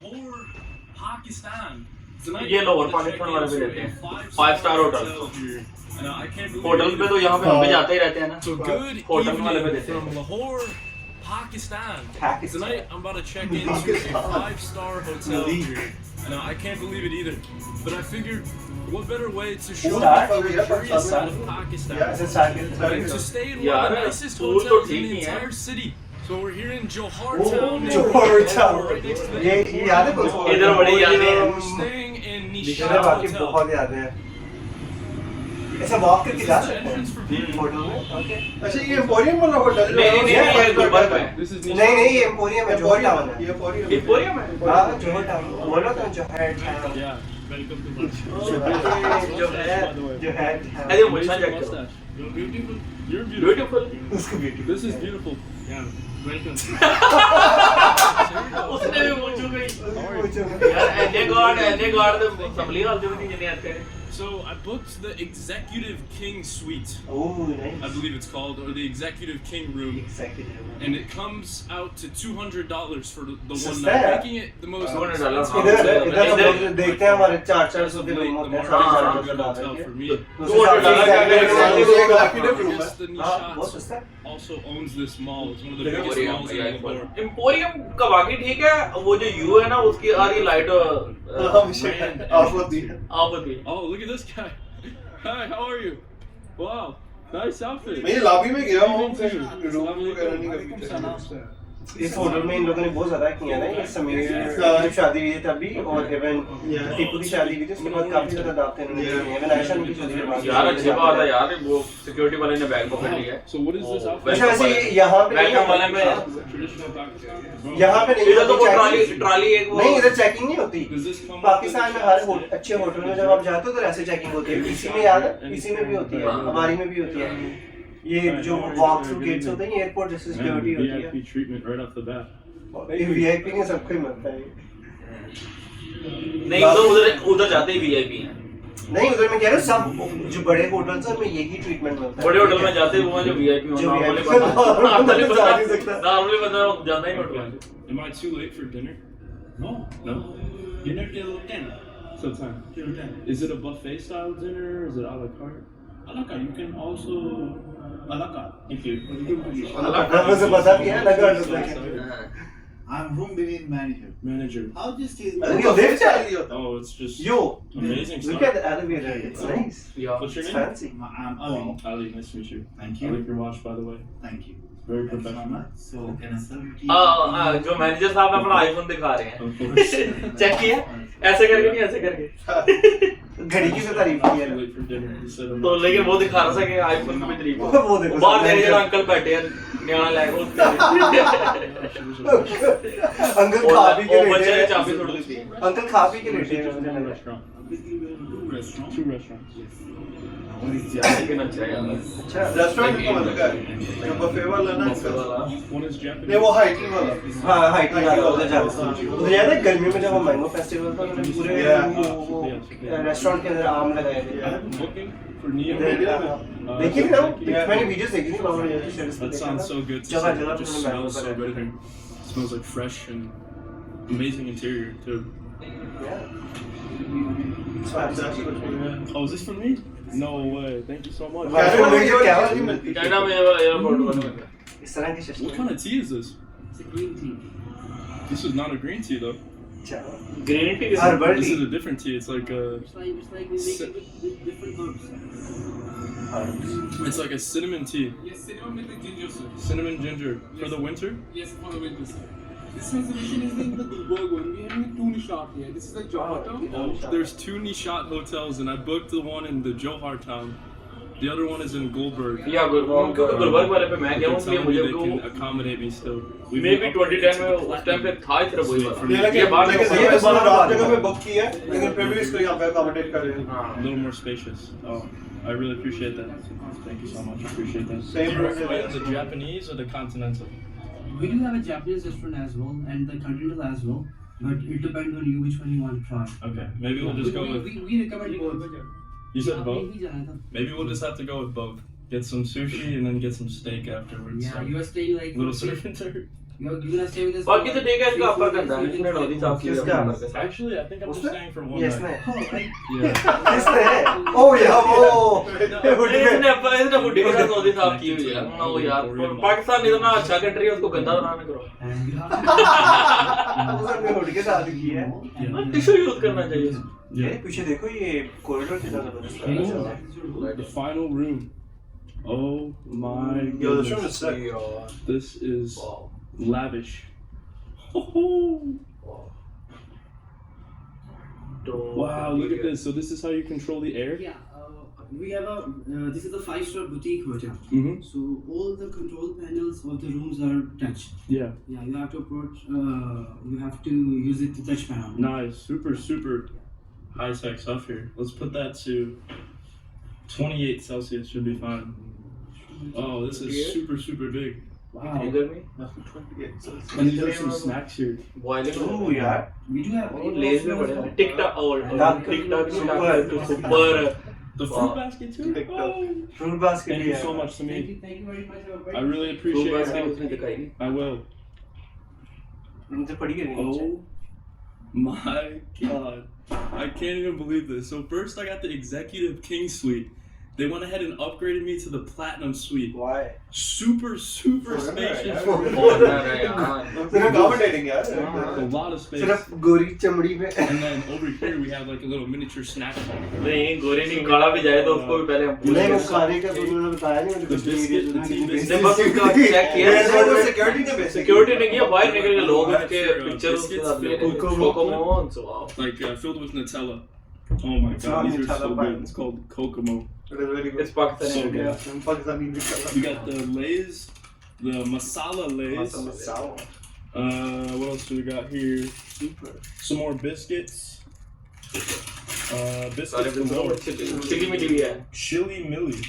یہ لاہور پاکستان والے پہ رہتے ہیں 5 star ہوٹل. ہوٹل پہ تو یہاں پہ ہم بھی جاتے ہی رہتے ہیں نا. ہوٹل والے پہ دیتے ہیں. Pakistan. Tonight I'm about to check into a 5-star hotel here. And I can't believe it either. But I figured, what better way to show the luxurious side of Pakistan than to stay in one of the nicest hotels in the entire city. So we're here in Johar Town. Johar Town. Right next to the airport. We're staying in Nishat Hotel. ایسا walk کر کے جا سکتے ہیں hotel میں. اچھا یہ emporium والا ہوٹل نہیں یہ گلبرگ میں. نہیں یہ ایمپوریم ہے. جوہر ٹاؤن ہے. ایمپوریم ہے. ہاں جوہر ٹاؤن بولو تو جوہر ٹاؤن. ارے مجھے چیک کرو. You're beautiful. This is beautiful. Yeah. Welcome. اس نے بھی پوچھو گئی یار اینے گارڈ سمبلی حال جو نہیں جنے آتے ہیں. So I booked the Executive King Suite. Oh, nice. I believe it's called, or the Executive King Room. And it comes out to $200 for the one night, making it the most $200. ادھر دیکھتے ہیں ہمارے 400 کے روم ہوتے ہیں. hotel for me. Also owns this mall. It's one of the biggest malls in Lahore. Emporium کا واقعی ٹھیک ہے. وہ جو یو ہے نا اس کی آ رہی light Oh, look at this guy. Hi, how are you? Wow, nice outfit. میں لابی میں گیا ہوں. اس ہوٹل میں ان لوگوں نے بہت زیادہ کیا نا. یہ سمیر کی شادی ہوئی تھی ابھی اور ایون ٹیپو کی شادی ہوئی تھی. اس کے بعد کافی زیادہ دعوتیں انہوں نے دی. ایون عائشہ کی شادی کے بعد یار اچھی بات ہے یار. وہ سیکورٹی والے نے بیگ پکڑ لیا ہے. So what is this outfit? اچھا ویسے یہاں پہ ویلکم والے میں Traditional Pakistan. یہاں پہ نہیں ادھر تو وہ ٹرالی ایک وہ نہیں ادھر چیکنگ نہیں ہوتی. Does this come پاکستان میں ہر اچھے ہوٹل میں جب آپ جاتے ہو تو ایسے چیکنگ ہوتی ہے. اسی میں یاد ہے اسی میں بھی ہوتی ہے. ہماری میں بھی ہوتی ہے. یہ جو واک تھرو گیٹس ہوتے ہیں یہ ایئرپورٹ جیسے سیکورٹی ہوتی ہے. VIP treatment right off the bat. یہ وی آئی پی نہیں سب کو ہی ملتا ہے. نہیں ادھر جاتے ہی وی آئی پی ہیں. نہیں ادھر میں کہہ رہا ہوں سب جو بڑے ہوٹلس ہیں میں یہی ٹریٹمنٹ ملتا ہے. بڑے ہوٹل میں جاتے وہ جو وی آئی پی جو نارملی بندہ جانا ہی ہوٹل میں. Am I too late for dinner? No. Dinner till 10. So time. Till 10. Is it a buffet style dinner or is it a la carte? A la carte. You can also a la carte if you. مجھے پتا بھی ہے لگا ہوتا ہے. I'm room beneath manager. How this is? You live there? Oh, it's just Yo, amazing look stuff. at the elevator. It's nice. Yeah. What's your It's name? fancy. I'm Ali. Ali, nice to meet you. Thank I you. like your watch, by the way. Thank you. Very Thank you so professional. much. So can I serve you tea? جو manager صاحب اپنا آئی phone دکھا رہے ہیں. Of course. Check کیا ایسے کر کے نہیں ایسے کر کے. گھڑی کی سے تعریف کی ہے. Late for dinner. He said I'm تو لیکن وہ دکھا رہا تھا کہ آئی فون کا بھی طریقہ وہ دیکھو باہر مینیجر انکل بیٹھے ہیں نیانا لے کے انکل کھا پی کے بچے لیٹے نے چابی چھوڑ دی تھی. انکل کھا پی کے لیٹے ہیں. restaurant. Two restaurants. Two restaurants. Yes. لیکن اچھا ہے یار. اچھا ریسٹورینٹ کا مطلب ہے بفے والا نا. One is Japanese. نہیں وہ ہائٹنگ والا. ہاں ہائٹنگ والا ادھر جاتے ہیں. ادھر یاد ہے گرمیوں میں جب وہ مینگو فیسٹیول تھا انہوں نے پورے ریسٹورینٹ کے اندر آم لگائے تھے. Looking for Neo. دیکھی تھی نا میں نے ویڈیوز دیکھی تھی. That sounds so good to see. It just smells so good here. It smells like fresh and amazing interior too. Oh, is this for me? No way. Thank you so much. Canada میں airport پر اس طرح کی What kind of tea is this? It's a green tea. This is not a green tea though. Green tea herbal This T. is a different tea. It's like It's like we make it with different herbs. it's like a cinnamon tea. Yes, cinnamon with the ginger, sir. Cinnamon ginger for the winter. Yes, for the winter, sir. This reservation is in the Gulberg one. We have two Nishat here. This is the Johar Town. There's 2 Nishat hotels, and I booked the one in the Johar Town. The other one is in Gulberg. یا گلبرگ والے پہ میں گیا ہوں They're اس لیے telling me مجھے they can accommodate me still. Maybe 2010 میں اس time پہ تھا ہی صرف وہی والا. لیکن یہ بات جگہ میں بک کی ہے لیکن پھر بھی اس کو یہاں پہ اکاموڈیٹ کر رہے ہیں. A little more spacious. Oh, I really appreciate that. Thank you so much. I appreciate that. Same Do you here. recommend the Japanese or the continental? We do have a Japanese restaurant as well and the continental as well, but it depends on you which one you want to try. Okay, maybe we'll just go with. We recommend both. You said both? Maybe jana tha. Maybe we'll just have to go with both. Get some sushi and then get some steak afterwards. Yeah, you are staying like Little surf and turf. You're gonna stay with us. बाकी तो ठीक है इसका अपर करना है इसने नौदी साफ किया किसका? नंबर के साथ Actually, I think I'm just What's staying for one Yes, night. man. Yeah. किसने? Oh yeah, वो इसने हुडी के साथ नौदी साफ की हुई है ना वो यार पाकिस्तान इतना अच्छा कंट्री है उसको गंदा बनाने करो And you have उसने हुड के साथ की है। टिश्यू यूज करना चाहिए ये पीछे देखो ये कॉरिडोर कितना जबरदस्त लग रहा है। The final room. Oh my Yo, this room goodness. is sick. This is lavish. Wow, look at this. So this is how you control the air? yeah, we have a this is a 5-star boutique hotel. Mm-hmm. So all the control panels of the rooms are touch. Yeah. Yeah, you have to approach. You have to use it to touch panel. Nice. Super, super high-tech stuff here. Let's put that to 28 Celsius. Should be fine. Oh, this is super, super big. Wow. इधर में And these are some snacks here. Boiling oh यार We do have लेज में बड़े हैं टिक tock और Duck. Tick tock Super. Super The fruit basket too? Oh. Fruit basket Thank भी you है। so much, Thank Samir. you very much. I really fruit appreciate your basket help. उसने दिखाई I will. मुझे पड़ी है नीचे। Oh my god. I can't even believe this. So first I got the executive king suite. They went ahead and upgraded me to the platinum suite. Why? Super, super spacious. They're accommodating, यार. A lot of space. सिर्फ गोरी चमड़ी में। And then over here we have like a little miniature snack bar. नहीं गोरे नहीं काला भी जाए तो उसको भी पहले हम नहीं वो खाने का तो उन्होंने बताया नहीं मुझे The कुछ नहीं biscuit, the tea biscuit. ने बस उसका चेक किया वो security ने basic. सिक्योरिटी ने किया बाहर निकल के लोग उसके Biscuits, पिक्चर उसके साथ ले biscuits, कोकोमोन्स wow Like filled with Nutella. Oh my god, these are so Nutella good. It's called Kokomo. It is very good. इस Pakistani So India good. Pakistani Nutella. We got the Lay's, the masala Lay's. What else do we got here? Some more biscuits. सारे Biscuits galore. Chilli मिली भी है Chili Millie.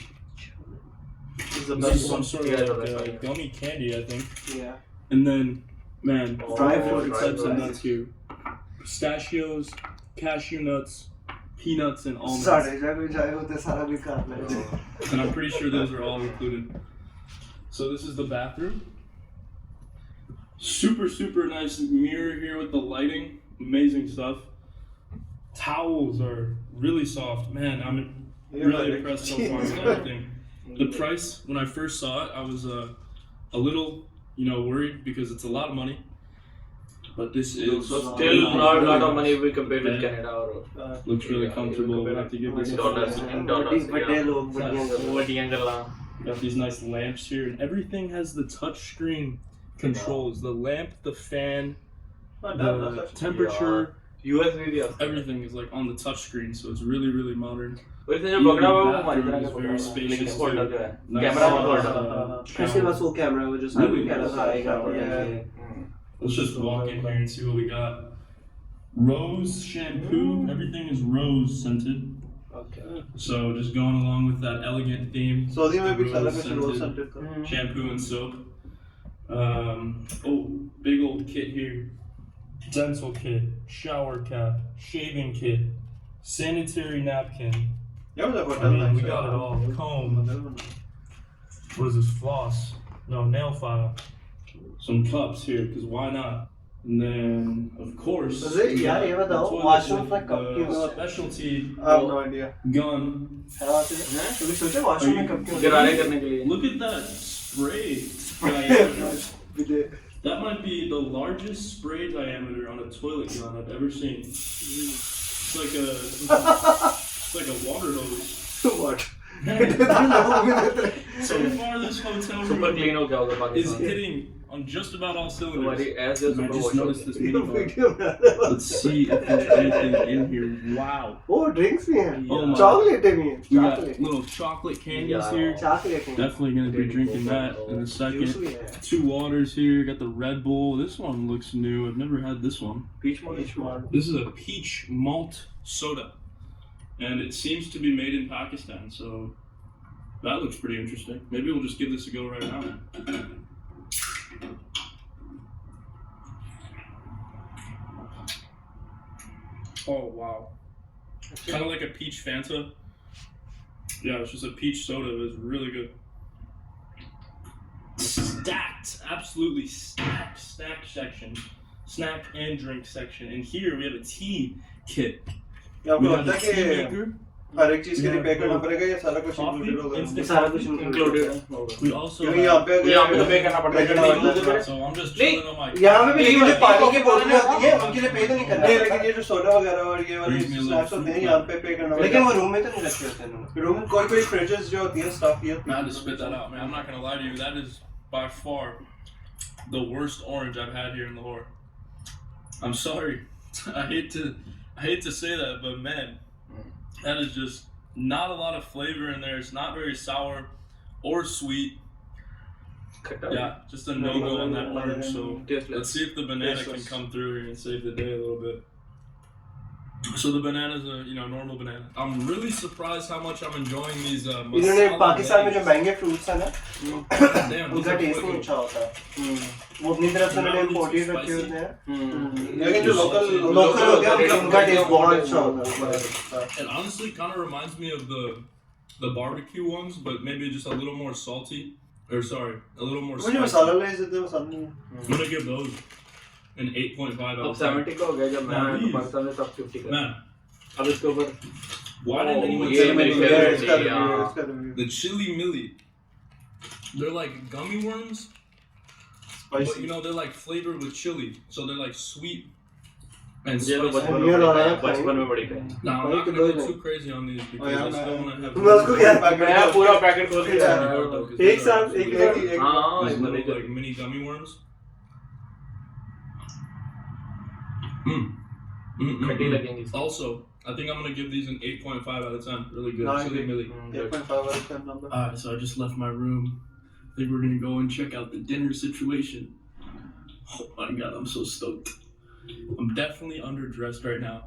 This is the This best is some one. sort Yeah, of that's like right. gummy candy, I think. Yeah. And then, man, Dry all fruit, types dry of fruit. nuts here. Pistachios, cashew nuts, peanuts, and almonds. साढ़े जाके जाए होते सारा बेकार लगे। And I'm pretty sure those are all included. So this is the bathroom. Super, super nice mirror here with the lighting. Amazing stuff. Towels are really soft. Man, I'm really impressed so far with everything. The price, when I first saw it, I was a little, worried because it's a lot of money. But this is So still not a lot of money we compared with Canada or looks really comfortable. We'll have to give this a dollars in dollars. बड़े लोग बढ़िया गल्ला Got these nice lamps here, and everything has the touch screen controls. The lamp, the fan, the temperature, USB भी है everything is like on the touch screen, so it's really, really modern. वैसे जो Even पकड़ा हुआ है the वो हमारी तरह bathroom is very का spacious फोल्डर too. जो है Nice. कैमरा में फोल्डर ऐसे बस वो कैमरा वो जो सामने Really? कैमरा आएगा Yeah. Let's just walk in here and see what we got. Rose shampoo, everything is rose scented. Okay. So just going along with that elegant theme. Saudi में भी Rose खाला में scented rose scented का. shampoo and soap. Big old kit here. Dental kit, shower cap, shaving kit, sanitary napkin. Yeah, was a I hotel. mean, we got it all. Comb. What is this? Floss. No, nail file. Some cups here, because why not? And then, of course, So they- we yeah, got yeah, the but toilet washroom with like cup the की- specialty I have no idea. gun. तो सोचे washroom में कब क्यों गरारे करने के लिए Look at that spray diameter. That might be the largest spray diameter on a toilet gun I've ever seen. It's like a water hose. What? So far, this hotel super room clean हो गया होगा is Pakistan hitting on just about all तुम्हारी cylinders. S जो And I super just wash noticed this ये mini bar. Video बना रहे Let's see if there's anything in here. Wow. Oh drinks भी हैं Oh my. चॉकलेट भी हैं We got chocolate little chocolate candies Yeah. here. Chocolate हैं Definitely going to be drinking that in a juice second. भी है 2 waters here. Got the Red Bull. This one looks new. I've never had this one. बीच में This is a peach malt soda. And it seems to be made in Pakistan. So that looks pretty interesting. Maybe we'll just give this a go right now. Oh, wow. Kind of like a peach Fanta. Yeah, it's just a peach soda. It's really good. stacked, absolutely stacked section, snack and drink section. And here we have a tea kit. आपको We have लगता a है tea कि maker. हर एक चीज के लिए पे करना पड़ेगा या सारा कुछ Coffee, इंक्लूडेड होगा? instant सारा कुछ coffee. इंक्लूडेड है We also क्योंकि यहाँ have, पे अगर यहाँ पे तो पे करना पड़ता है, पे करना पड़ता है। so I'm just chilling on my यहाँ पे भी लेकिन जो पानी की बोतलें हाँ। होती हैं उनके लिए पे तो नहीं करना नहीं, लेकिन पड़ता। ये जो सोडा वगैरह और ये वाले Brings me a little snacks होते हैं यहाँ पे करना लेकिन वो पड़ेगा। रूम में तो नहीं रखे होते हैं उन्होंने। रूम कोई फ्रिजेस जो होती है स्टॉक किया I had to spit that out, man. I'm not gonna lie to you. That is by far the worst orange I've had here in Lahore. I'm sorry. I hate to say that, but man, that is just not a lot of flavor in there. It's not very sour or sweet. Yeah, just a no-go on that orange. So let's see if the banana can come through here and save the day a little bit. So the banana's a normal banana. I'm really surprised how much I'm enjoying these इन्होंने masala Pakistan में जो berries. महंगे fruits हैं ना Damn, these उनका are test नहीं quick. अच्छा होता वो अपनी तरफ से उन्होंने इम्पोर्टेड रखे होते हैं लेकिन जो लोकल लोकल होते हैं उनका टेस्ट बहुत अच्छा होता है It honestly kind of reminds me of the barbecue ones, but maybe just a little more salty. Or sorry, a little more मुझे spicy. मसाला ले इतने पसंद नहीं है। I'm gonna give those an 8.5 out अब of 10. 70 का हो गया जब मैं Now these- पाकिस्तान में सब 50 का Man, अब इसके ऊपर why didn't anyone ये tell मेरी me favorite about इसका है, review, हाँ। इसका review। the chili milli? They're like gummy worms, but Spicy। they're like flavored with chili, so they're like sweet and ये तो spicy. बचपन में बड़ी खाई, बचपन में बड़ी खाई। Now I'm not gonna go too crazy on these because yeah, I still man. wanna have. मैं उसको क्या मैं पूरा पैकेट खोल के Yeah. एक साथ एक हाँ These इसमें little, नहीं like mini gummy worms. खट्टी लगेंगी Also, I think I'm gonna give these an 8.5 out of 10. Really good. Nice. Chili milli. 8.5 out of 10 number। Alright, so I just left my room. I think we're gonna go and check out the dinner situation. Oh my god, I'm so stoked. I'm definitely underdressed right now.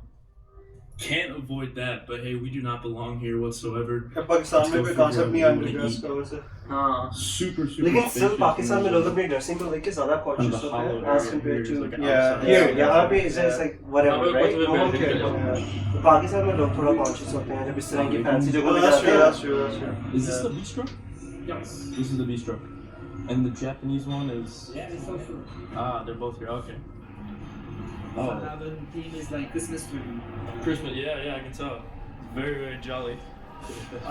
Can't avoid that, but hey, we do not belong here whatsoever. Pakistan में कोई concept नहीं है dress का वैसे। हाँ Super लेकिन still spacious Pakistan में room. लोग अपनी ड्रेसिंग को लेके ज्यादा And कॉन्शियस the होते hollow हैं as area compared here is to like an Yeah. outside here area. यहाँ पे is just like whatever यहाँ पे right कुछ भी no one पहन cares सकते हैं। about that। पाकिस्तान में लोग थोड़ा कॉन्शियस होते हैं जब इस तरह की फैंसी जगहों पे That's जाते true, हैं that's true, that's true। Is this the bistro? Yes. This is the bistro. And the Japanese one is. Yeah, it's also. Ah, they're both here. Okay. Oh. Our theme is like Christmas tree. Christmas, yeah, I can tell. Very, very jolly.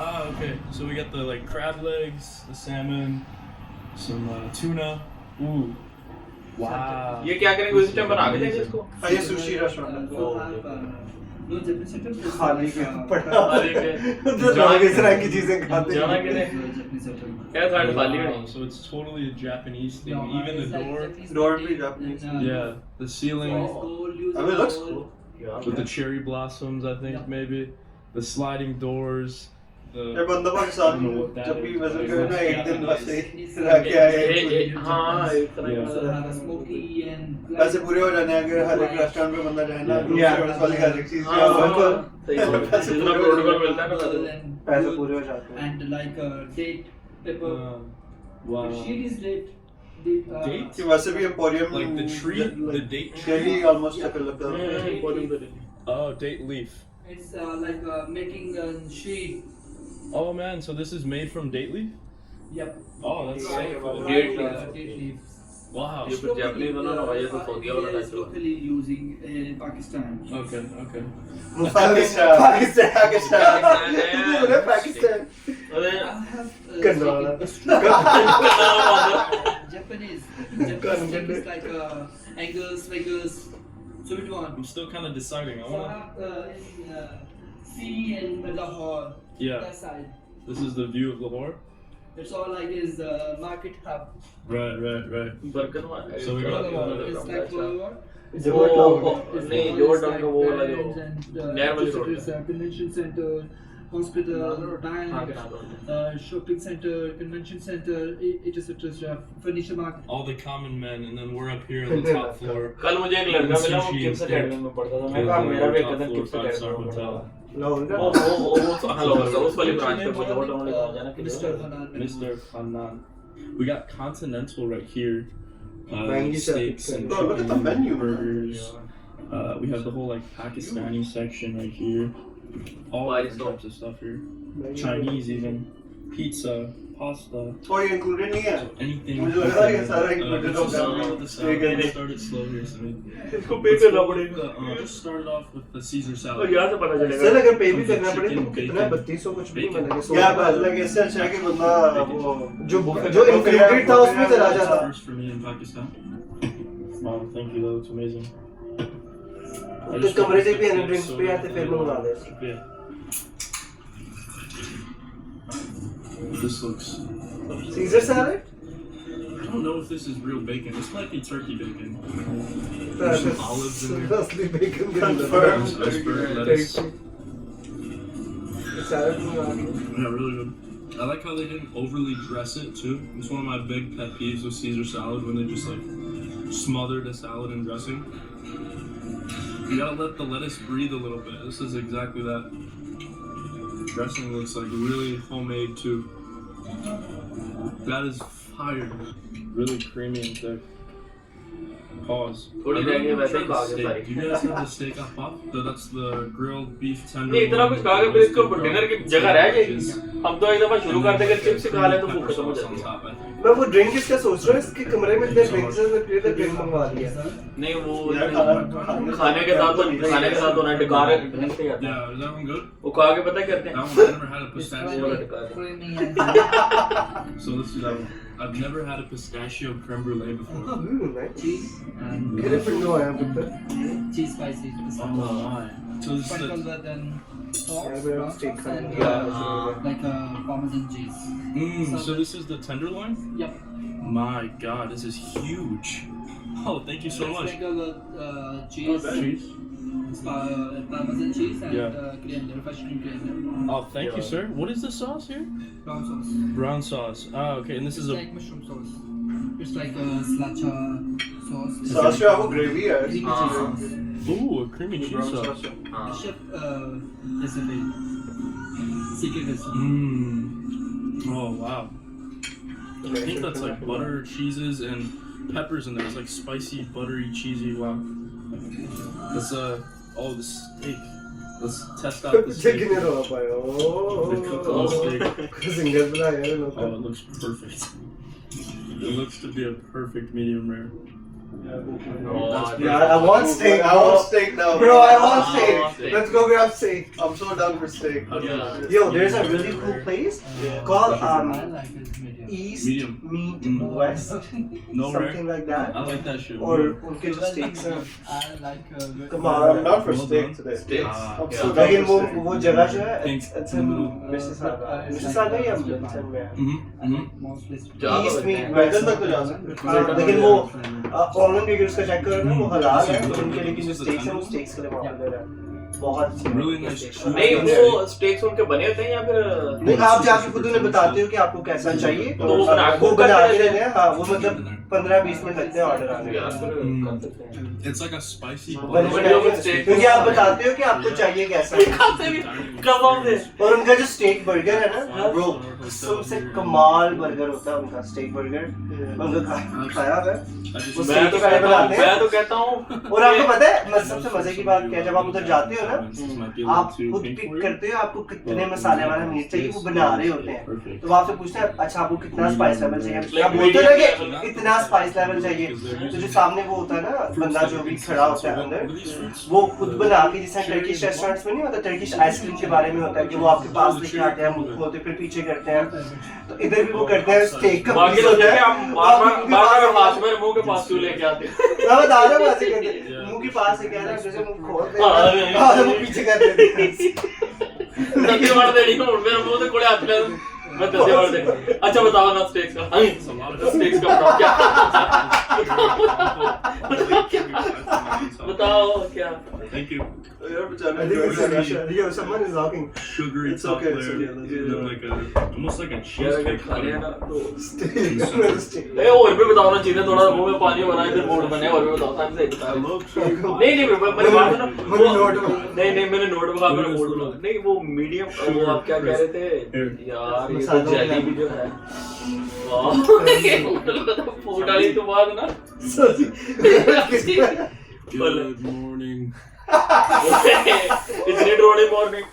Ah, okay. So we got the like crab legs, the salmon, some tuna. Ooh. Wow. ये क्या करेंगे उसी time बना के देंगे इसको हाँ ये सुशी रेस्टोरेंट है। We'll have no Japanese setup. there's खाली like, के uh, पड़ा खाली के जो लोग इस तरह की चीजें खाते जाना हैं के लिए Japanese setup. क्या खाली खाली Wow, है so it's totally a Japanese thing. No, Even the it's like door. Japanese Door painting, भी Japanese and, Yeah, the ceiling it's gold, use I mean, it looks gold. cool। with the cherry blossoms, I think Yeah. maybe. The sliding doors. ये The बंदा Pakistan I don't know what that जब भी is, visit but करे ना it's एक दिन बस Japanese. रह के आए हाँ एक तरह Yeah. So का have a smoky and पैसे पूरे हो जाने अगर हर एक रेस्टोरेंट पे बंदा जाए ना Yeah. रूम सर्विस वाली हर एक चीज हाँ बिल्कुल। सही है जितना प्रोटोकॉल मिलता है ना and पैसे wood पूरे हो जाते हैं and like date pepper. wow. The sheet is date. Date. Date? कि वैसे भी emporium Like the tree, the date tree. Daily almost चक्कर लगता है। Oh, date leaf. It's like making a sheet. Oh man, so this is made from date leaf? Yep. Oh, that's so cool. Date leaf. Date leaf. Wow. ये फिर Japanese वाला ना भाई ये तो सऊदी वाला India is टाइप का locally using in Pakistan. Okay, okay. Pakistan Pakistan Pakistan ये बोले पाकिस्तान अरे I have Kannada. Japanese. Japanese is like angles, figures. So which one? I'm still kind of deciding. I So I wanna. have in C and Lahore. Yeah. That side. This is the view of Lahore. It's all like is market hub. Right. Burger में So we got- It's like Lahore. नहीं जो town का वो वाला जो नहर वाली road It's a convention center, hospital, bank, shopping center, convention center, etc. Furniture market. All the common men, and then we're up here on the top floor. कल मुझे एक लड़का मिला वो किप्स अकेडमी में पढ़ता था मैं कहा मेरा भी एक कदम किप्स Top अकेडमी floor, में पढ़ता hotel. था लाहौर वो का हेलो उस वाली ब्रांच पे वो टाउन वाली ब्रांच है ना Mr. किधर Hanan. Mr. Hanan. We got continental right here. Mangi Steaks Chef. and Bro, look at the chicken menu, man. burgers. We have the whole like Pakistani section right here. All Why different so? types of stuff here. Chinese even. Pizza, pasta, और ये included नहीं है anything. मुझे लगा ये सारा included Just होगा start the salad. Started slow here, so इसको पे करना पड़ेगा just started off with the Caesar और salad. यहाँ से पता सर चलेगा अगर पे भी करना पड़े तो कितना है 3200 कुछ भी मिलेगा यार बस लगे इससे अच्छा है कि बंदा वो जो इंक्लूडेड था उसमें चला जाता First for me in Pakistan. Wow, thank you. That looks amazing. तो कमरे से भी एनर्जी ड्रिंक्स पे आते फिर मंगवा दे Yeah. This looks. Scissor salad I don't know if this is real bacon. This might be turkey bacon. There's some olives in there. असली bacon के There's iceberg lettuce. सैलेड मंगवा के Yeah, really good. I like how they didn't overly dress it too. It's one of my big pet peeves with Caesar salad when they just like smothered a salad in dressing. You gotta let the lettuce breathe a little bit. This is exactly that. Dressing looks like really homemade too. That is fire. Really creamy and thick. Pause. थोड़ी I रह गई, wanna वैसे try he the खा गए steak. सारी। Do you guys have the steak up pop? That's the grilled beef tender. नहीं इतना कुछ खा के फिर इसको डिनर की जगह रह जाएगी हम तो एक दफा शुरू करते हैं चिप्स खा ले तो भूख खत्म हो जाती है मैं वो ड्रिंक इसका सोच रहा हूँ इसके कमरे में इतने ड्रिंक्स हैं मैं प्लेट ड्रिंक मंगवा दिया नहीं वो यार खाने के साथ होना है डकार ड्रिंक से आता है Yeah, is that one good? वो खा के पता क्या करते That हैं one, I never had a pistachio. creamy and So let's do that one. I've never had a pistachio creme brulee before. cheese and मेरे पिंडो आया पुत्र cheese spicy. Oh my. So this is Sprinkle the, that then Yeah, sauce, we have brown steak sauce and Yeah. like Parmesan cheese. so this is the tenderloin? Yep. My god, this is huge. Oh, thank you so much. Sprinkle cheese, Cheese? Parmesan cheese and Yeah. coriander, fresh cream coriander. Oh, thank you, sir. What is the sauce here? Brown sauce. Brown sauce. Oh, okay. And this It's is a. like mushroom sauce. It's like a sriracha sauce. Sauce में आपको gravy है Creamy cheese sauce. Ooh, a creamy cheese sauce. हाँ The chef recipe. Secret recipe. Mmm. Oh, wow. I think that's like butter, cheeses, and peppers in there. It's like spicy, buttery, cheesy. Wow. Let's oh, the steak. Let's test out the steak. Chicken रो पायो The cooked all steak. Single बनाया है Oh, it looks perfect. It looks to be a perfect medium rare. यार I want steak I want steak now bro I want Ah, steak steak. let's go grab steak I'm so down for steak Yeah. yo there's a really cool place called I like it medium. East Medium. Meat Mm. West No something rare. like that I like that shit. और उनके जो steaks हैं I like कमाल I'm down for Well steak done. today Steaks. I'm Yeah. so down लेकिन for वो steak जगह जो है Pink. it's in Mississauga या Middleton में है Mm-hmm. most places. जा तो East सकते Meat हैं। West तक तो जा सकते हाँ, लेकिन वो ऑनलाइन वीडियोस का चेक करो ना वो हलाल है उनके लेकिन जो स्टेक्स हैं वो स्टेक्स के लिए पॉपुलर है बहुत अच्छी Really nice chew. नहीं वो स्टेक्स उनके बने होते हैं या फिर नहीं आप जाके खुद उन्हें बताते हो कि आपको कैसा चाहिए तो वो बना वो बना के देते देते हैं हाँ वो मतलब 15-20 मिनट लगते हैं ऑर्डर आने यार में फिर कर सकते हैं It's like a spicy. बड़े वीडियो में बड़े steak- क्योंकि आप बताते हो कि आपको चाहिए कैसा कसम से और उनका जो स्टेक बर्गर है ना ब्रो सबसे कमाल बर्गर होता है उनका स्टेक बर्गर उनका खाया है वो मैं steak तो पहले बनाते हैं मैं तो कहता हूँ और आपको पता है सबसे मजे की बात क्या है जब आप उधर जाते हो ना आप खुद पिक करते हो आपको कितने मसाले वाला मीट चाहिए वो बना रहे होते हैं तो वो आपसे पूछते हैं अच्छा आपको कितना स्पाइस लेवल चाहिए आप बोलते हो ना कि इतना स्पाइस लेवल चाहिए तो जो सामने वो होता है ना बंदा जो भी खड़ा होता है अंदर वो खुद बना के जैसे टर्किश रेस्टोरेंट्स में नहीं होता टर्किश आइसक्रीम के बारे में होता है कि वो आपके पास लेके आते हैं मुंह खोलते फिर पीछे करते हैं तो इधर भी वो करते हैं स्टेक का बाकी पीस तो होता है हम बार-बार हाथ में मुंह के पास क्यों लेके आते हैं मैं बता रहा हूँ ऐसे करते हैं मुंह के पास से कह रहा है जैसे मुंह खोलते हैं और वो पीछे कर देते हैं दंदे मार देनी हो मेरा मुंह से कोड़े हाथ ले मैं दंदे मार दे अच्छा बताओ ना स्टेक्स का हाँ स्टेक्स का बताओ क्या Thank you. यार बेचारे I think it's a Russia. Yo, someone is knocking. Sugary It's top okay, layer. it's okay, let's do And then that. like a almost like a यार अगर cheesecake. खा लिया ना तो Steak. ए और भी बताओ ना चीजें थोड़ा मुंह में पानी भरा इधर बोर्ड बने और भी बताओ टाइम से बता नहीं मैंने बात सुनो नहीं मैंने नोट बना मेरा बोर्ड बना नहीं वो मीडियम वो आप क्या कह रहे थे यार ये तो जेली भी जो है वाह फूड वाली तो बात ना Good morning. इतनी ड्रोनी morning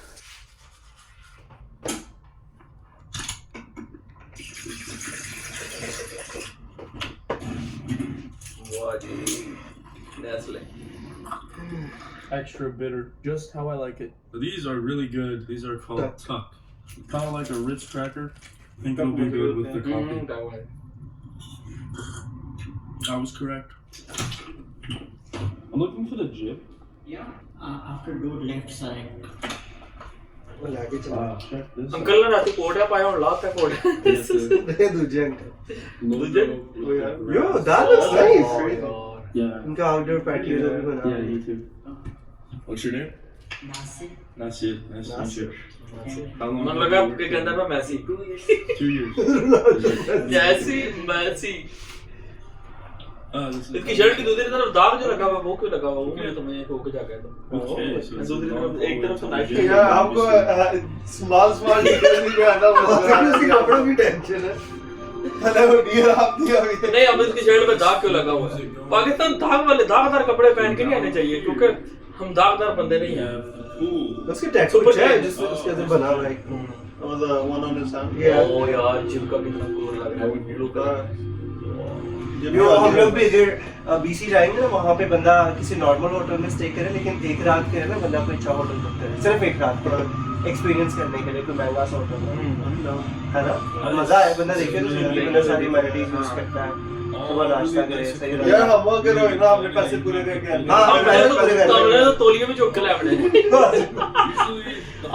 ji Nestle Extra bitter, just how I like it. These are really good. These are called Tuck. Kind of like a Ritz cracker. I think it'll be good with the coffee. I was correct. I'm looking for the jib. After door left side. وہ لا کے چلا Check this. Uncle ने राती कोड़ा पाया और लाता कोड़ा دے دوجے uncle दूजे you that looks nice Yeah. ان کا آؤٹ ڈور پیٹیو جو بھی بنا Yeah, you too. What's your name? Nasir. Nasir. Nice to meet you. How long? मन लगा आपके गंदा पे मैसी 2 years. जैसी मैसी This is इसकी शर्ट की दूसरी तरफ दाग जो लगा हुआ वो क्यों लगा हुआ वो मुझे समझ नहीं होके जा गया था Okay, so it's दूसरी तरफ एक तरफ से नाइट यार हमको स्मॉल स्मॉल डिटेल भी आना उसके कपड़ों की टेंशन है हेलो डियर आप दिया नहीं अब इसकी शर्ट पे दाग क्यों लगा हुआ है पाकिस्तान दाग वाले दागदार कपड़े पहन के नहीं आने चाहिए क्योंकि हम दागदार बंदे नहीं हैं उसकी टैक्स कुछ है जिस उसके अंदर बना हुआ है वन ऑन द सन ओ यार जिम का कितना कूल लग रहा है ब्लू कलर जो हम लोग भी अगर बीसी जाएंगे ना वहाँ पे बंदा किसी नॉर्मल होटल में स्टे करे लेकिन एक रात के लिए ना बंदा कोई अच्छा होटल बुक करे सिर्फ एक रात का एक्सपीरियंस करने के लिए कोई महंगा सा होटल है ना मजा है बंदा देखे तो बंदा सारी अमेनिटीज यूज करता है सुबह नाश्ता करे सही यार रहता हम वो करो ना अपने पैसे पूरे करके हाँ, हम पहले हमने तो तौलिए में चुक के लाए अपने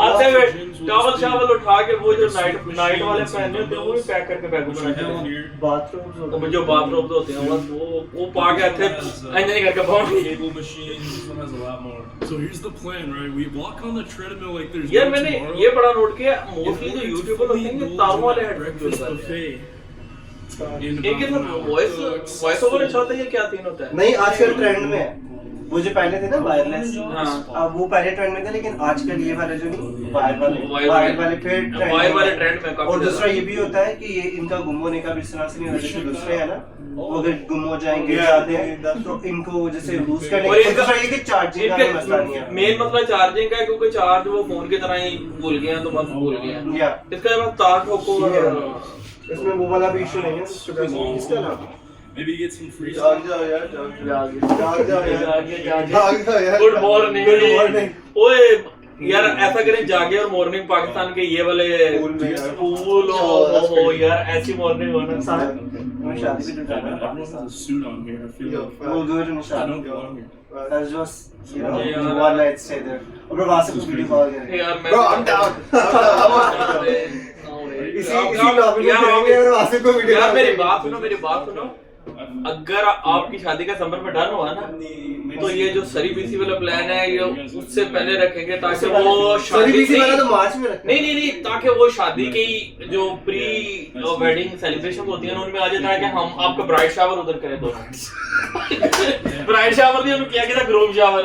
आते हुए टावल शावल उठा के वो जो नाइट वाले पहने होते हैं वो भी पैक करके बैग में रखते हैं बाथरूम जो बाथरूम होते हैं बस वो पा के आते ऐसे नहीं करके पाऊंगी cable machine. This one has a lot more. So here's the plan, right? We walk on the treadmill like there's यार no मैंने tomorrow. ये बड़ा नोट किया मोस्टली जो यूट्यूबर होते हैं ये तारों वाले breakfast हेडफोन यूज करते buffet. हैं एक के साथ वॉइस ओवर अच्छा होता है या क्या तीन होता है नहीं आजकल ट्रेंड में है वो जो पहले थे ना वायरलेस हाँ। अब वो पहले ट्रेंड में थे लेकिन आजकल ये वाले जो नहीं वायर वायर वाले फिर trend वायर में वाले है। ट्रेंड में काफी और दूसरा ज्यादा। ये भी होता है कि ये इनका गुम होने का भी इस तरह से नहीं होता जैसे दूसरे है ना वो अगर गुम हो जाएंगे गिर जाते हैं तो इनको जैसे लूज करने और का इनका- दूसरा ये कि चार्जिंग का भी मसला नहीं है मेन मसला चार्जिंग का है क्योंकि चार्ज वो फोन की तरह ही भूल गए हैं तो बस भूल गए हैं या इसका जब तार ठोको इसमें वो वाला भी इशू नहीं है इसका ना Maybe get some free जाग stuff. जाओ यार जाग जाग जाग जाओ यार जाग जाग जाओ यार गुड मॉर्निंग गुड मॉर्निंग ओए यार ऐसा करें जागे और मॉर्निंग पाकिस्तान के ये वाले Pool में यार। पूल हो यार ऐसी मॉर्निंग होना मैं शादी पे जाना है Everyone has a suit on here. I feel Yo, like we'll do it in I Shah. don't belong here. That's just, you know, Yeah. one night stay there. और फिर वहाँ से कुछ वीडियो कॉल करेंगे यार मैं Bro, I'm down. इसी topic में करेंगे और वहाँ से कोई वीडियो यार कॉल मेरी करेंगे। बात सुनो अगर आपकी शादी का संबर में डन हुआ ना तो ये जो सरी बीसी वाला प्लान है ये उससे पहले रखेंगे ताकि वो सॉरी शादी बीसी से वाला तो मार्च में रखना है। नहीं ताकि वो शादी की जो प्री वेडिंग सेलिब्रेशन होती है ना उनमें आ जाता है कि हम आपका ब्राइड शावर उधर करें दोनों ब्राइड शावर नहीं उन्होंने किया था ग्रूम शावर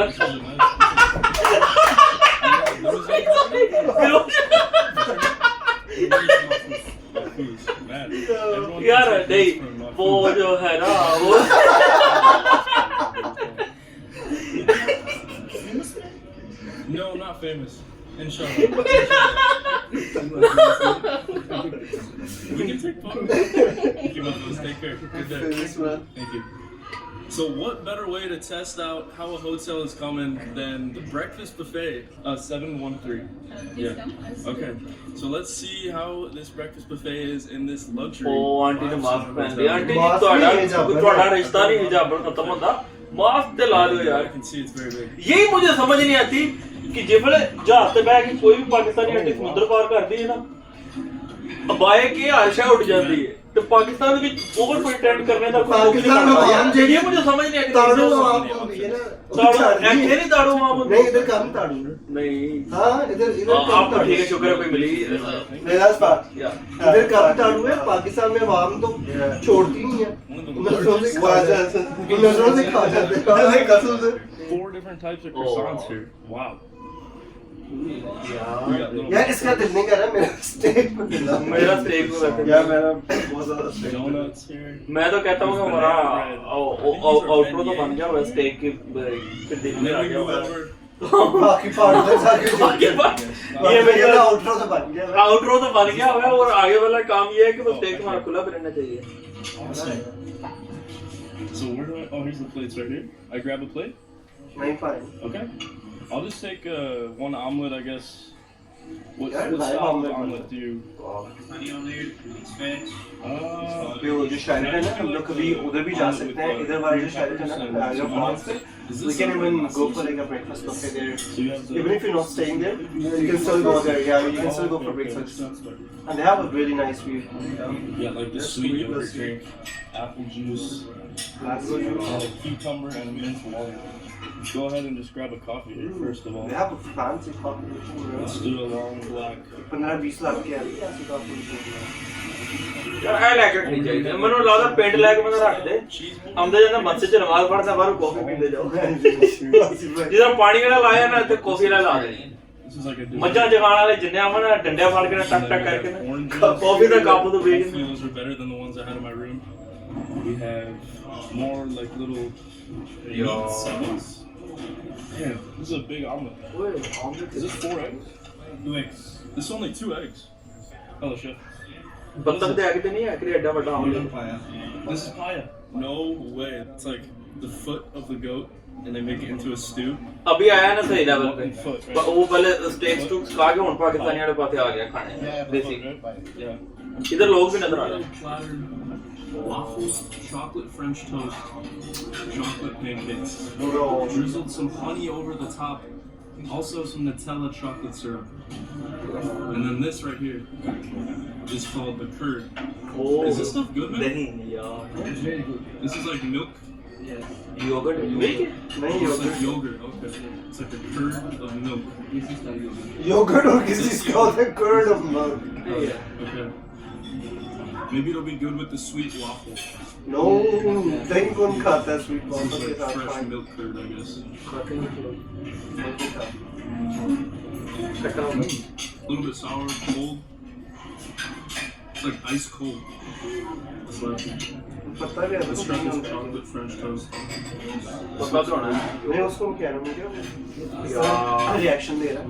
यार नहीं वो जो है ना वो No, not famous. Inshallah. We can take photos. Thank you, Moses. Take care. Good day. Thank you. So what better way to test out how a hotel is coming than the breakfast buffet? 713. Yeah. Okay. So let's see how this breakfast buffet is in this luxury. ਉਹ aunty ਨੇ mask five-star ਪਹਿਨ hotel. ਲਿਆ aunty ਜੀ mask ਤੁਹਾਡਾ ਨਹੀਂ ਹਿਜਾਬ ਤੁਹਾਡਾ ਰਿਸ਼ਤਾ ਨਹੀਂ ਹਿਜਾਬ ਨਾਲ ਖਤਮ ਹੁੰਦਾ ਮਾਸਕ ਤੇ ਲਾ ਦਿਓ I यार can see it's very big. यही मुझे समझ नहीं आती कि जिबले जहाज ते बैठ के कोई भी पाकिस्तानी आंटी समुद्र पार करती है ना अबाए की आशा उठ जाती है तो पाकिस्तान में ओवर प्रिटेंड करने का पाकिस्तान में हम ये मुझे समझ नहीं आती ताड़ू आप ये ना ताड़ू ऐसे नहीं ताड़ू मामू नहीं इधर कम ताड़ू है नहीं हाँ इधर इधर कम आपको ताड़ू ठीक है शुक्र है कोई मिली मेरा बात या इधर कम ताड़ू है पाकिस्तान में आवाम तो छोड़ती नहीं है नजरों से खा जाते हैं नजरों से खा जाते हैं कसम से 4 different types of croissants here. Wow. यार इसका दिल नहीं कर रहा मेरा स्टेक में दिल है। मेरा स्टेक में वैसे यार मेरा बहुत ज्यादा steak है। Donuts here. मैं तो कहता हूँ कि हमारा आउटरो तो बन गया हुआ स्टेक की फिर दिन And में आ then we गया move हुआ over. बाकी पार्ट में सारे बाकी बात ये ये मेरा मेरा आउटरो तो बन गया है। आउटरो तो बन गया हुआ है और आगे वाला काम ये है कि वो स्टेक हमारा खुला भी रहना चाहिए So where do I? Oh, here's the plates right here. I grab a plate. नहीं fine. Okay. I'll just take one omelet, I guess. What Yeah, style live of omelet. omelet do you? Honey omelette, mixed veg. पे वो जो Sheraton है हम लोग कभी उधर भी जा सकते हैं इधर वाला जो Sheraton है Niagara Falls पे we can even go for like a breakfast buffet there. So you have the. Even if you're not staying there, you can still go there. Yeah, you can still go for breakfast. And they have a really nice view. Yeah, like the sweet yogurt drink, apple juice, Glasgow juice. and a cucumber and mint water. Go ahead and just grab a coffee here first of all. They have a fancy coffee machine. Let's do a long black. 15-20 lakh की आती है ऐसी coffee machine. ਯਾਰ ਐ ਲੈ ਕੇ ਨਹੀਂ ਚਾਹੀਦਾ ਮੈਨੂੰ ਲੱਗਦਾ ਪਿੰਡ ਲੈ ਕੇ ਮੈਨੂੰ ਰੱਖ ਦੇ ਆਉਂਦੇ ਜਾਂਦਾ ਮਸਜਿਦ ਚ ਨਮਾਜ਼ ਪੜ੍ਹਦਾ ਬਾਹਰ ਕਾਫੀ ਪੀਂਦੇ ਜਾਓ ਜਿਹਦਾ ਪਾਣੀ ਵਾਲਾ ਲਾਇਆ ਨਾ ਇੱਥੇ ਕਾਫੀ ਵਾਲਾ ਲਾ ਦੇਣੀ This is like a ਮੱਝਾਂ ਜਗਾਣ ਵਾਲੇ ਜਿੰਨੇ ਆਵਣ ਡੰਡਿਆਂ ਫੜ ਕੇ ਟਕ ਟਕ ਕਰਕੇ ਨਾ ਕਾਫੀ ਦਾ ਕੱਪ ਤੋਂ ਵੇਚ ਦਿੰਦੇ Those are better than the ones I had in my room. We have more like little meat sauce. Damn, this is a big omelet. ਓਏ omelette Is this 4 eggs? 2 eggs. This is only 2 eggs. Hello, chef. ਬੰਦਕ ਦੇ ਅੱਗੇ ਤੇ ਨਹੀਂ ਹੈ ਕਿ ਐਡਾ ਵੱਡਾ omelette This is paya. No way. It's like the foot of the goat, and they make it into a stew. ਅਭੀ ਆਇਆ ਨਾ ਸਹੀ ਲੈਵਲ Fucking पे foot, ਪਰ ਉਹ ਪਹਿਲੇ ਸਟੇਕ ਸਟੂਕ ਖਾ ਕੇ ਹੁਣ ਪਾਕਿਸਤਾਨੀ ਵਾਲੇ ਪਾਸੇ ਆ ਗਿਆ ਖਾਣੇ ਦੇਸੀ Yeah. ਇਧਰ ਲੋਕ ਵੀ ਨਜ਼ਰ ਆ ਰਹੇ Platter, waffles, chocolate French toast, chocolate pancakes. Bro. Drizzled some honey over the top. Also some Nutella chocolate syrup. And then this right here is called the curd. Is this stuff good, man? ਨਹੀਂ ਯਾਰ It's very good. This is like milk. Yogurt milk नहीं It's yogurt. like yogurt. Okay. It's like a curd of milk. This is style yogurt. Yogurt or किसी चीज का the curd of milk. Okay. Maybe it'll be good with the sweet waffle. No, दही कौन खाता है sweet This is waffle के like साथ fresh खाएं? milk curd, I guess. नहीं खाता. ਖੱਟਾ A little bit sour, cold. It's like ice cold. It's like पता भी है this तो stuff नहीं is होता. chocolate French toast. ਪੱਕਾ ਹੋਣਾ नहीं उसको क्या नाम है यार। रिएक्शन दे रहा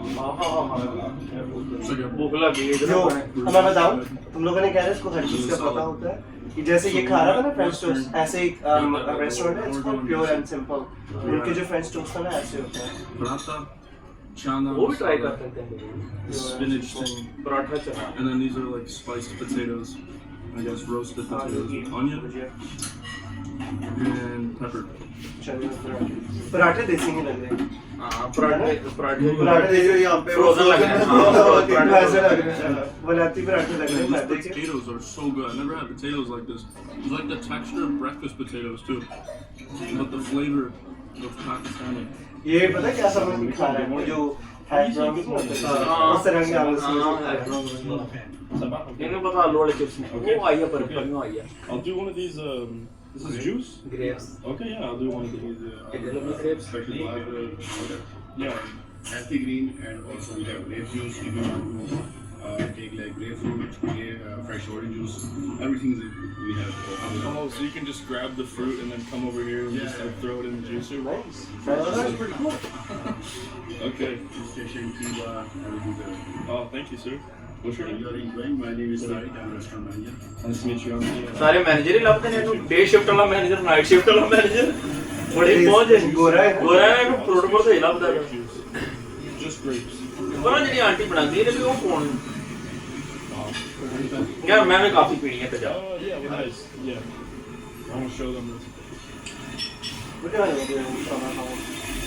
It's like a ਭੁੱਖ ਲੱਗੀ है जो अब मैं बताऊं तुम लोगों ने कह रहे इसको हर चीज का पता होता है कि जैसे ये खा रहा था ना फ्रेंच टोस्ट ऐसे एक रेस्टोरेंट है इसको प्योर एंड सिंपल उनके जो फ्रेंच टोस्ट था ना ऐसे होता है paratha, chana, वो भी ट्राई कर सकते हैं spinach thing, पराठा चना and then these are like spiced potatoes. I guess roasted potatoes with onion and pepper. पराठे देसी नहीं लग रहे हाँ पराठे पराठे पराठे देखिए यहाँ पे Frozen लग रहे हैं वैसे लग रहे हैं वलाती पराठे लग रहे हैं These मैदे के potatoes are so good. I never had potatoes like this. It's like the texture of breakfast potatoes too, but the flavor of Pakistani. ये पता क्या समझ में खा रहा है वो जो हैश ब्राउन उस तरह के आलू इन्हें पता आलू वाले चिप्स ने वो आई है पर में आई है I'll do one of these. This is juice. Grapes Okay, yeah, I'll do one of these. Grapes Okay. Yeah. healthy green, and also we have grape juice. If you take like grapefruit, fresh orange juice, everything we have. Oh, so you can just grab the fruit and then come over here and just like throw it in the juicer. Nice. That's pretty cool. Okay. Station, Cuba, everything there. Oh, thank you, sir. What's your name? You are enjoying. My name is Tariq. I'm restaurant manager. Nice to meet you. I'm the, ਸਾਰੇ manager ਹੀ ਲੱਭਦੇ ਨੇ ਇਹਨੂੰ ਡੇ shift ਵਾਲਾ manager night shift ਵਾਲਾ manager ਬੜੀ ਪਹੁੰਚ ਹੈ ਗੋਰਾ ਹੈ। ਗੋਰਾ ਹੈ ਕਿ ਪ੍ਰੋਟੋਕੋਲ ਸਹੀ ਲੱਭਦਾ ਹੈ just grapes. ਪਰ ਜਿਹੜੀ ਆਂਟੀ ਬਣਾਉਂਦੀ ਹੈ ਉਹ ਕੌਣ ਯਾਰ ਮੈਂ ਵੀ ਕਾਫੀ ਪੀਣੀ ਹੈ ਤੇ ਜਾ Oh, yeah, well, nice. Yeah. I want to show them this. What do I do?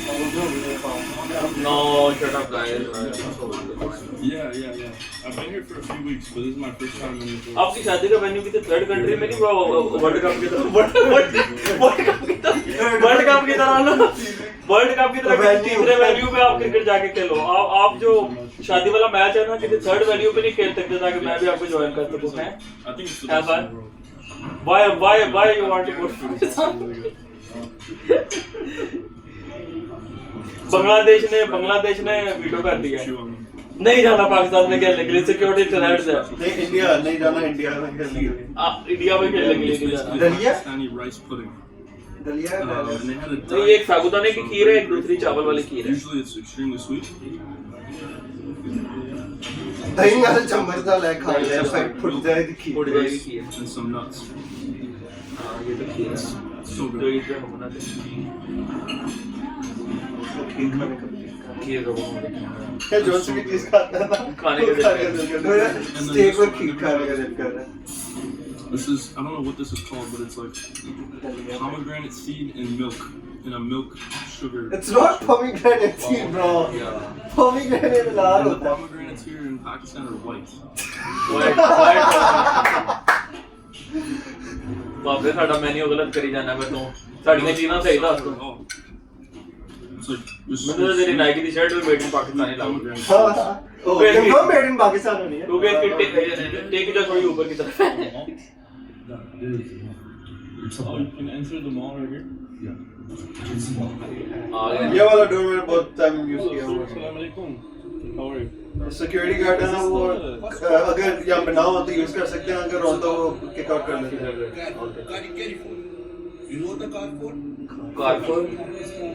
I will do it. No, shut up, guys. Yeah. I've been here for a few weeks, but this is my first time in the आपकी शादी का venue भी तो third country में नहीं world cup की तरह world cup की तरह ना वर्ल्ड कप की तरह तीसरे वेन्यू पे आप क्रिकेट जाके खेलो आप जो शादी वाला मैच है ना किसी थर्ड वेन्यू पे नहीं खेल सकते ताकि मैं भी आपको ज्वाइन कर सकूं हैं I think it's the best in the world. why you want to go Bangladesh ने वीटो कर दिया Chew on them. नहीं जाना पाकिस्तान में खेलने के लिए सिक्योरिटी थ्रेट्स है नहीं इंडिया नहीं जाना इंडिया में खेलने के लिए आप इंडिया में खेलने के लिए It's नहीं जाना basically Dalia? Pakistani rice pudding. दलिया And they had a तो ये एक साबूदाने की खीर है एक दूसरी चावल वाली खीर है Usually it's extremely sweet. दही वाला चम्मच डाल है खा ले फिर फुट जाएगी खीर उड़ जाएगी खीर And some nuts. हाँ ये तो खीर है So जो good. ईद पे हम बनाते हैं खीर खाने का खीर का वो क्या जॉन से भी चीज खाता है ना खाने का दिल कर रहा मेरा स्टेक और खीर खाने का दिल कर रहा है. This is, I don't know what this is called, but it's like pomegranate seed and milk in a milk sugar. It's not pomegranate seed, bro. Pomegranate Lal And the होता है. pomegranates here in Pakistan are white. बापरे साडा menu गलत करी जाना मैं तो साडीਆਂ ਚੀਜ਼ਾਂ ਸਹੀ ਦੱਸ ਤੂੰ Oh. It's like this. ਮੈਨੂੰ ਤਾਂ ਤੇਰੀ Nike the shirt we made in ਪਾਕਿस्तानी लागू हाँ. Confirm made in Pakistan होनी है. क्योंकि इसकी टेक जो थोड़ी ऊपर की तरफ है Oh, you can enter the mall right here. आ गया ये वाला डोर मैंने बहुत टाइम यूज किया हुआ है. Assalamu alaikum. How are you? Security guard है ना वो अगर यहाँ पे ना हो तो यूज कर सकते हैं, अगर हो तो किक आउट कर लेते हैं.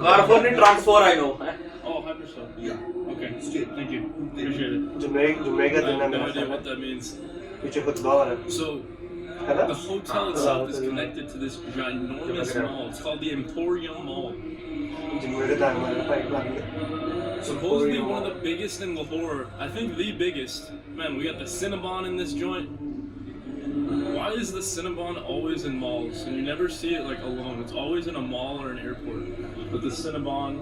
कारफोर नहीं transport I know Oh, Hyperstar. Yeah. Okay. Thank you. Appreciate it. जुम्मे का I दिन है have no मेरा idea साला. what that means. पीछे खुतबा हो रहा है. So, है ना? the hotel itself is connected to this ginormous mall. It's called the Emporium Mall. जुम्मे का टाइम है भाई बात. Supposedly one of the biggest in Lahore. I think the biggest. Man, we got the Cinnabon in this joint. Why is the Cinnabon always in malls? And you never see it like alone. It's always in a mall or an airport. But the Cinnabon.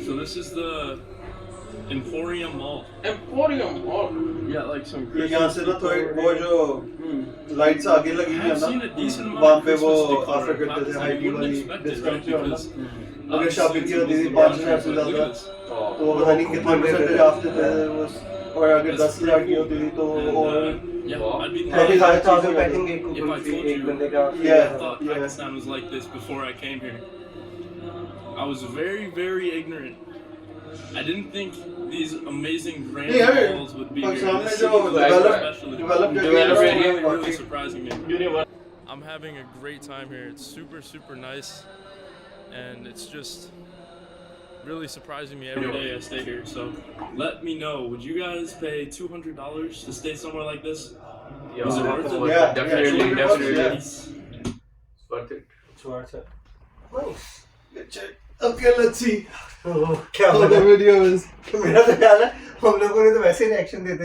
So this is the Emporium Mall. Emporium और We got like some यहाँ से ना थोड़ी वो जो lights आगे लगी है I've seen a ना decent amount वहाँ of पे वो Christmas decor ऑफर in करते थे Pakistan. हाई You wouldn't वाली expect it, right? डिस्काउंट जो है ना. Because अगर obviously शॉपिंग it's की a होती थी movie 5,000 से theater, but look ज़्यादा at this. तो वो पता नहीं कितना परसेंटेज ऑफ देते थे वो. और अगर 10,000 की होती थी तो And, और yeah, I'd be Thirty lying five thousand I think if I told एक you बंदे का. I Yeah. thought Yeah. Pakistan was like this before I came here. I was very, very ignorant. I didn't think these amazing grand नहीं यार malls would be here. Pakistan में This जो city was develop especially. जगह area Really, में really surprising me. Universe I'm having a great time here. It's super, super nice. And it's just really surprising me every day I stay here. So let me know, would you guys pay $200 to stay somewhere like this? Is it worth it? Yeah, definitely yeah. definitely worth it Schwarz है. Nice. Okay, let's see क्या how बना? the video is. मेरा तो ख्याल है हम लोगों ने तो वैसे रिएक्शन देते